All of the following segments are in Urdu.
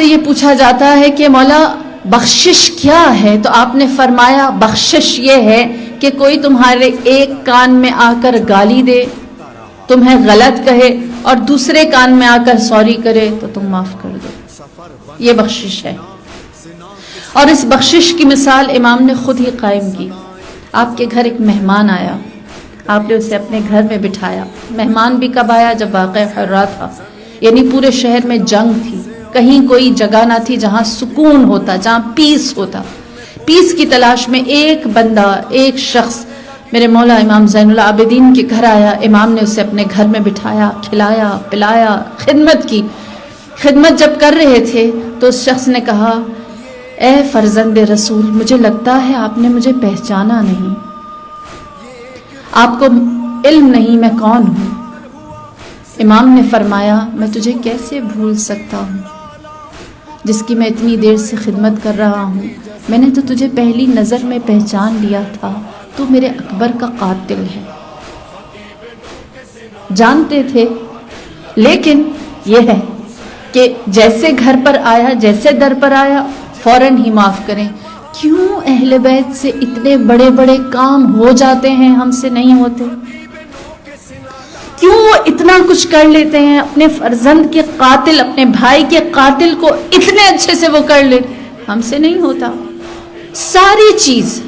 سے یہ پوچھا جاتا ہے کہ مولا بخشش کیا ہے، تو آپ نے فرمایا بخشش یہ ہے کہ کوئی تمہارے ایک کان میں آ کر گالی دے، تمہیں غلط کہے، اور دوسرے کان میں آ کر سوری کرے تو تم معاف کر دو. یہ بخشش ہے. اور اس بخشش کی مثال امام نے خود ہی قائم کی. آپ کے گھر ایک مہمان آیا، آپ نے اسے اپنے گھر میں بٹھایا. مہمان بھی کب آیا؟ جب واقعہ حرہ تھا، یعنی پورے شہر میں جنگ تھی، کہیں کوئی جگہ نہ تھی جہاں سکون ہوتا، جہاں پیس ہوتا. پیس کی تلاش میں ایک بندہ، ایک شخص میرے مولا امام زین العابدین کے گھر آیا. امام نے اسے اپنے گھر میں بٹھایا، کھلایا پلایا، خدمت کی. خدمت جب کر رہے تھے تو اس شخص نے کہا اے فرزند رسول، مجھے لگتا ہے آپ نے مجھے پہچانا نہیں، آپ کو علم نہیں میں کون ہوں. امام نے فرمایا میں تجھے کیسے بھول سکتا ہوں جس کی میں اتنی دیر سے خدمت کر رہا ہوں. میں نے تو تجھے پہلی نظر میں پہچان لیا تھا، تو میرے اکبر کا قاتل ہے. جانتے تھے، لیکن یہ ہے کہ جیسے گھر پر آیا، جیسے در پر آیا، فوراً ہی معاف کریں. کیوں اہل بیت سے اتنے بڑے بڑے کام ہو جاتے ہیں، ہم سے نہیں ہوتے؟ کیوں وہ اتنا کچھ کر لیتے ہیں؟ اپنے فرزند کے قاتل، اپنے بھائی کے قاتل کو اتنے اچھے سے وہ کر لیتے، ہم سے نہیں ہوتا. ساری چیز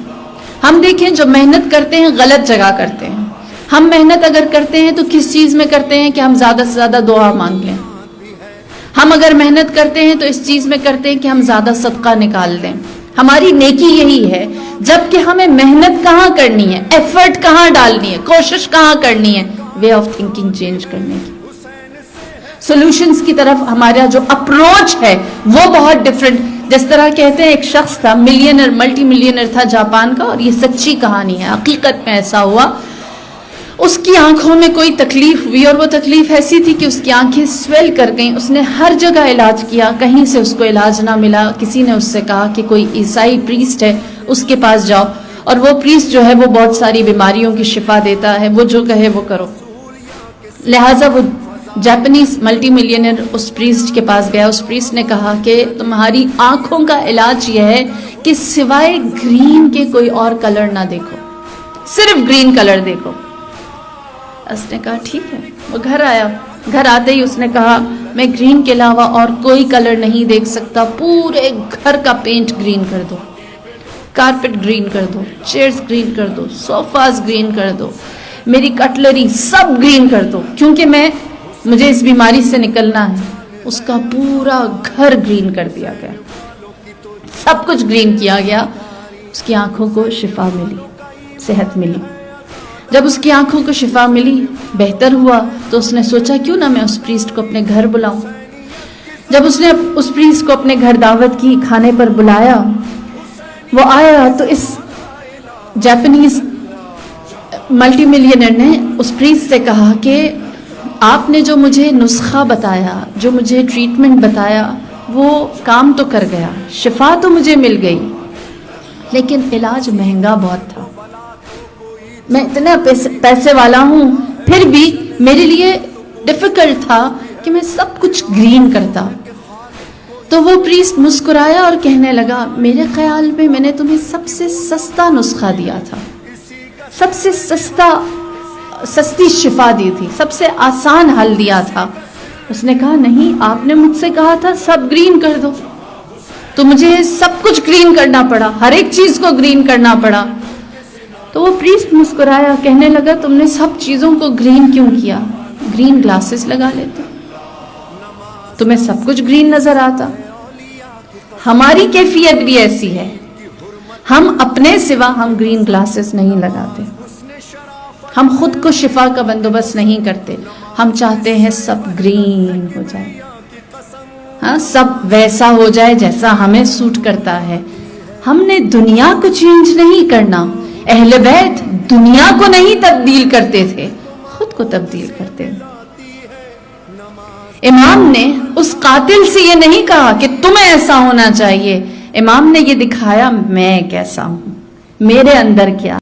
ہم دیکھیں، جو محنت کرتے ہیں غلط جگہ کرتے ہیں. ہم محنت اگر کرتے ہیں تو کس چیز میں کرتے ہیں کہ ہم زیادہ سے زیادہ دعا مانگ لیں. ہم اگر محنت کرتے ہیں تو اس چیز میں کرتے ہیں کہ ہم زیادہ صدقہ نکال دیں. ہماری نیکی یہی ہے، جبکہ ہمیں محنت کہاں کرنی ہے، ایفرٹ کہاں ڈالنی ہے، کوشش کہاں کرنی ہے، وے آف تھنکنگ چینج کرنے کی، سولوشنز کی طرف ہمارا جو اپروچ ہے وہ بہت ڈفرنٹ. جس طرح کہتے ہیں ایک شخص تھا، ملینر، ملٹی ملینر تھا جاپان کا، اور یہ سچی کہانی ہے، حقیقت میں ایسا ہوا. اس کی آنکھوں میں کوئی تکلیف ہوئی، اور وہ تکلیف ایسی تھی کہ اس کی آنکھیں سویل کر گئیں. اس نے ہر جگہ علاج کیا، کہیں سے اس کو علاج نہ ملا. کسی نے اس سے کہا کہ کوئی عیسائی پریسٹ ہے، اس کے پاس جاؤ، اور وہ پریسٹ جو ہے وہ بہت ساری بیماریوں کی شفا دیتا ہے، وہ جو کہے وہ کرو. لہٰذا وہ جاپنیز ملٹی ملینر اس پریسٹ کے پاس گیا. اس پریسٹ نے کہا کہ تمہاری آنکھوں کا علاج یہ ہے کہ سوائے گرین کے کوئی اور کلر نہ دیکھو، صرف گرین کلر دیکھو. اس نے کہا ٹھیک ہے. وہ گھر آیا، گھر آتے ہی اس نے کہا میں گرین کے علاوہ اور کوئی کلر نہیں دیکھ سکتا، پورے گھر کا پینٹ گرین کر دو، کارپٹ گرین کر دو، چیئرز گرین کر دو، صوفاز گرین کر دو، میری کٹلری سب گرین کر دو، کیونکہ مجھے اس بیماری سے نکلنا ہے. اس کا پورا گھر گرین کر دیا گیا، سب کچھ گرین کیا گیا. اس کی آنکھوں کو شفا ملی، صحت ملی. جب اس کی آنکھوں کو شفا ملی، بہتر ہوا، تو اس نے سوچا کیوں نہ میں اس پریسٹ کو اپنے گھر بلاؤں. جب اس نے اس پریسٹ کو اپنے گھر دعوت کی، کھانے پر بلایا، وہ آیا تو اس جاپنیز ملٹی ملینر نے اس پریسٹ سے کہا کہ آپ نے جو مجھے نسخہ بتایا، جو مجھے ٹریٹمنٹ بتایا، وہ کام تو کر گیا، شفا تو مجھے مل گئی، لیکن علاج مہنگا بہت تھا. میں اتنا پیسے والا ہوں، پھر بھی میرے لیے ڈیفیکلٹ تھا کہ میں سب کچھ گرین کرتا. تو وہ پریسٹ مسکرایا اور کہنے لگا میرے خیال میں میں نے تمہیں سب سے سستا نسخہ دیا تھا، سب سے سستی شفا دی تھی، سب سے آسان حل دیا تھا. اس نے کہا نہیں، آپ نے مجھ سے کہا تھا سب گرین کر دو، تو مجھے سب کچھ گرین کرنا پڑا، ہر ایک چیز کو گرین کرنا پڑا. تو وہ پریسٹ مسکرایا، کہنے لگا تم نے سب چیزوں کو گرین کیوں کیا؟ گرین گلاسز لگا لیتے، تمہیں سب کچھ گرین نظر آتا. ہماری کیفیت بھی ایسی ہے، ہم اپنے سوا ہم گرین گلاسز نہیں لگاتے، ہم خود کو شفا کا بندوبست نہیں کرتے. ہم چاہتے ہیں سب گرین ہو جائے، ہاں سب ویسا ہو جائے جیسا ہمیں سوٹ کرتا ہے. ہم نے دنیا کو چینج نہیں کرنا. اہل بیت دنیا کو نہیں تبدیل کرتے تھے، خود کو تبدیل کرتے. امام نے اس قاتل سے یہ نہیں کہا کہ تمہیں ایسا ہونا چاہیے، امام نے یہ دکھایا میں کیسا ہوں، میرے اندر کیا